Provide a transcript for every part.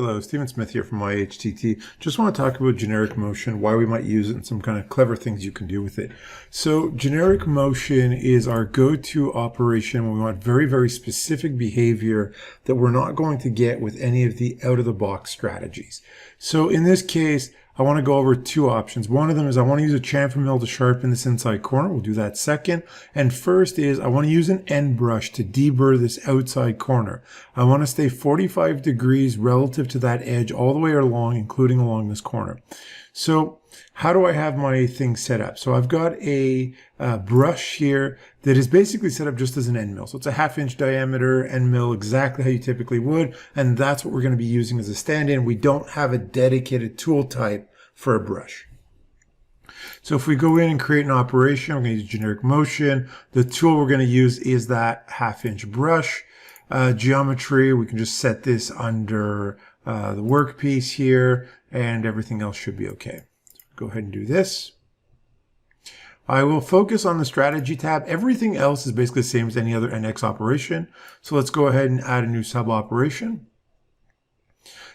Hello, Stephen Smith here from IHTT. Just want to talk about generic motion, why we might use it, and some kind of clever things you can do with it. So generic motion is our go-to operation when we want very, very specific behavior that we're not going to get with any of the out-of-the-box strategies. So in this case, I want to go over two options. One of them is I want to use a chamfer mill to sharpen this inside corner. We'll do that second. And first is I want to use an end brush to deburr this outside corner. I want to stay 45 degrees relative to that edge all the way along, including along this corner. So how do I have my thing set up? So I've got a brush here that is basically set up just as an end mill. So it's a 1/2 inch diameter end mill, exactly how you typically would. And that's what we're going to be using as a stand-in. We don't have a dedicated tool type for a brush. So if we go in and create an operation, we're going to use generic motion. The tool we're going to use is that 1/2 inch brush. Geometry, we can just set this under the workpiece here, and everything else should be okay. So go ahead and do this. I will focus on the strategy tab. Everything else is basically the same as any other NX operation. So let's go ahead and add a new sub operation.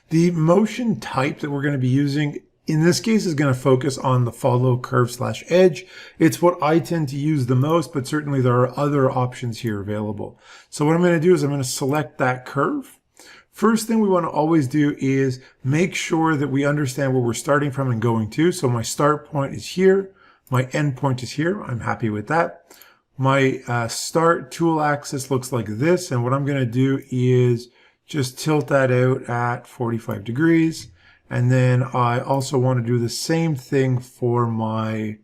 The motion type that we're going to be using in this case is going to focus on the follow curve/edge. It's what I tend to use the most, but certainly there are other options here available. So what I'm going to do is I'm going to select that curve. First thing we want to always do is make sure that we understand where we're starting from and going to. So my start point is here. My end point is here. I'm happy with that. My start tool axis looks like this. And what I'm going to do is just tilt that out at 45 degrees. And then I also want to do the same thing for my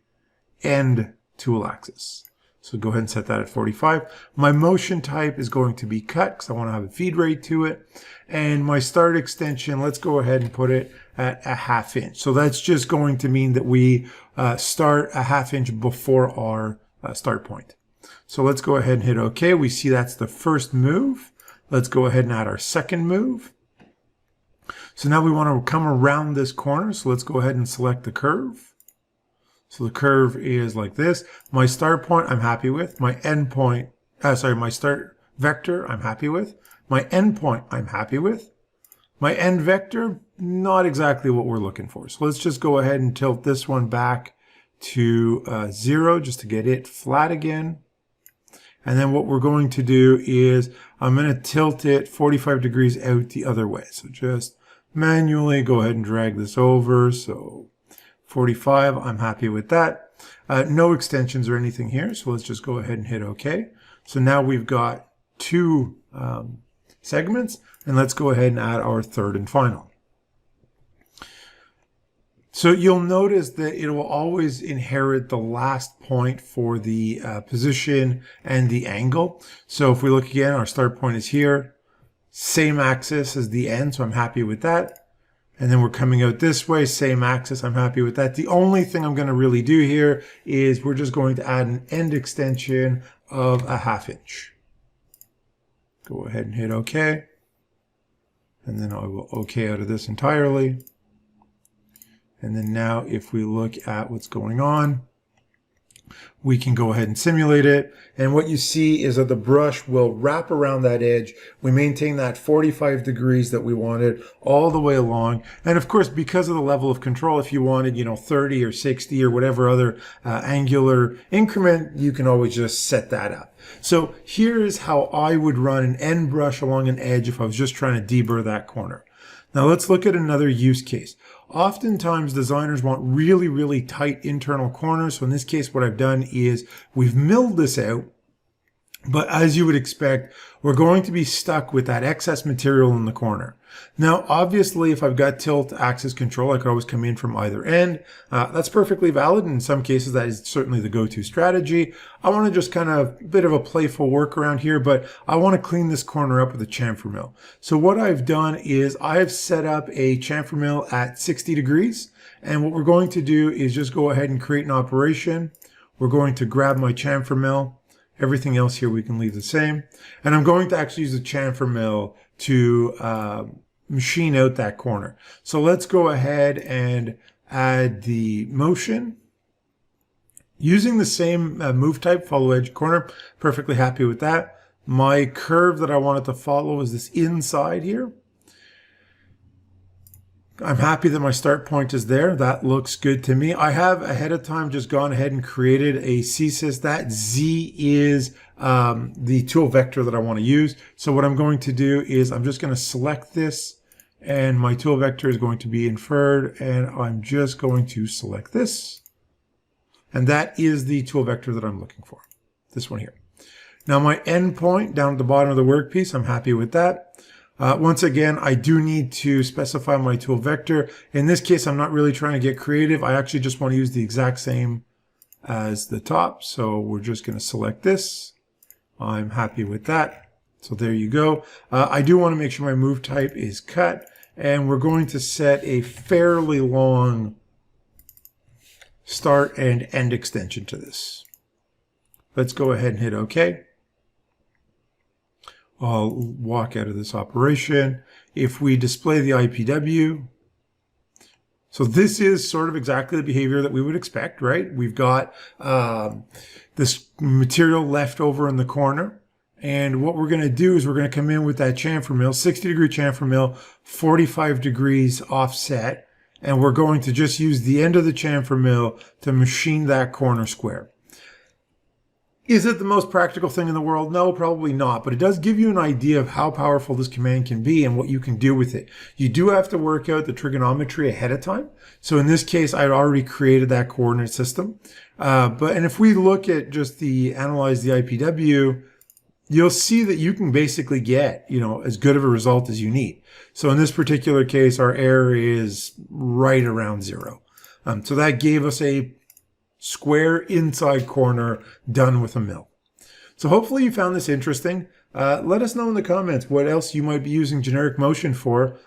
end tool axis. So go ahead and set that at 45. My motion type is going to be cut because I want to have a feed rate to it. And my start extension, let's go ahead and put it at a 1/2 inch. So that's just going to mean that we start a 1/2 inch before our start point. So let's go ahead and hit OK. We see that's the first move. Let's go ahead and add our second move. So now we want to come around this corner. So let's go ahead and select the curve. So the curve is like this. My start point, I'm happy with. My end point, my start vector, I'm happy with. My end point, I'm happy with. My end vector, not exactly what we're looking for. So let's just go ahead and tilt this one back to 0 just to get it flat again. And then what we're going to do is I'm going to tilt it 45 degrees out the other way. So just manually go ahead and drag this over. So 45, I'm happy with that. No extensions or anything here. So let's just go ahead and hit OK. So now we've got two segments, and let's go ahead and add our third and final. So you'll notice that it will always inherit the last point for the position and the angle. So if we look again, our start point is here. Same axis as the end, so I'm happy with that. And then we're coming out this way, same axis, I'm happy with that. The only thing I'm going to really do here is we're just going to add an end extension of a 1/2 inch. Go ahead and hit OK. And then I will OK out of this entirely. And then now if we look at what's going on, we can go ahead and simulate it. And what you see is that the brush will wrap around that edge. We maintain that 45 degrees that we wanted all the way along. And of course, because of the level of control, if you wanted, 30 or 60 or whatever other angular increment, you can always just set that up. So here's how I would run an end brush along an edge if I was just trying to deburr that corner. Now let's look at another use case. Oftentimes designers want really, really tight internal corners. So in this case, what I've done is we've milled this out. But as you would expect, we're going to be stuck with that excess material in the corner. Now, obviously, if I've got tilt axis control, I could always come in from either end. That's perfectly valid. In some cases, that is certainly the go-to strategy. I want to just kind of a bit of a playful workaround here, but I want to clean this corner up with a chamfer mill. So what I've done is I've set up a chamfer mill at 60 degrees. And what we're going to do is just go ahead and create an operation. We're going to grab my chamfer mill. Everything else here we can leave the same. And I'm going to actually use the chamfer mill to machine out that corner. So let's go ahead and add the motion. Using the same move type, follow edge corner, perfectly happy with that. My curve that I wanted to follow is this inside here. I'm happy that my start point is there. That looks good to me. I have ahead of time just gone ahead and created a CSYS. That Z is the tool vector that I want to use. So what I'm going to do is I'm just going to select this, and my tool vector is going to be inferred, and I'm just going to select this. And that is the tool vector that I'm looking for, this one here. Now my endpoint down at the bottom of the workpiece, I'm happy with that. Once again, I do need to specify my tool vector. In this case, I'm not really trying to get creative. I actually just want to use the exact same as the top. So we're just going to select this. I'm happy with that. So there you go. I do want to make sure my move type is cut. And we're going to set a fairly long start and end extension to this. Let's go ahead and hit OK. I'll walk out of this operation. If we display the IPW, so this is sort of exactly the behavior that we would expect, right? We've got this material left over in the corner. And what we're going to do is we're going to come in with that chamfer mill, 60-degree chamfer mill, 45 degrees offset. And we're going to just use the end of the chamfer mill to machine that corner square. Is it the most practical thing in the world? No, probably not. But it does give you an idea of how powerful this command can be and what you can do with it. You do have to work out the trigonometry ahead of time. So in this case, I'd already created that coordinate system. And if we look at just analyze the IPW, you'll see that you can basically get, as good of a result as you need. So in this particular case, our error is right around 0. So that gave us a square inside corner done with a mill. So hopefully you found this interesting. Let us know in the comments what else you might be using generic motion for.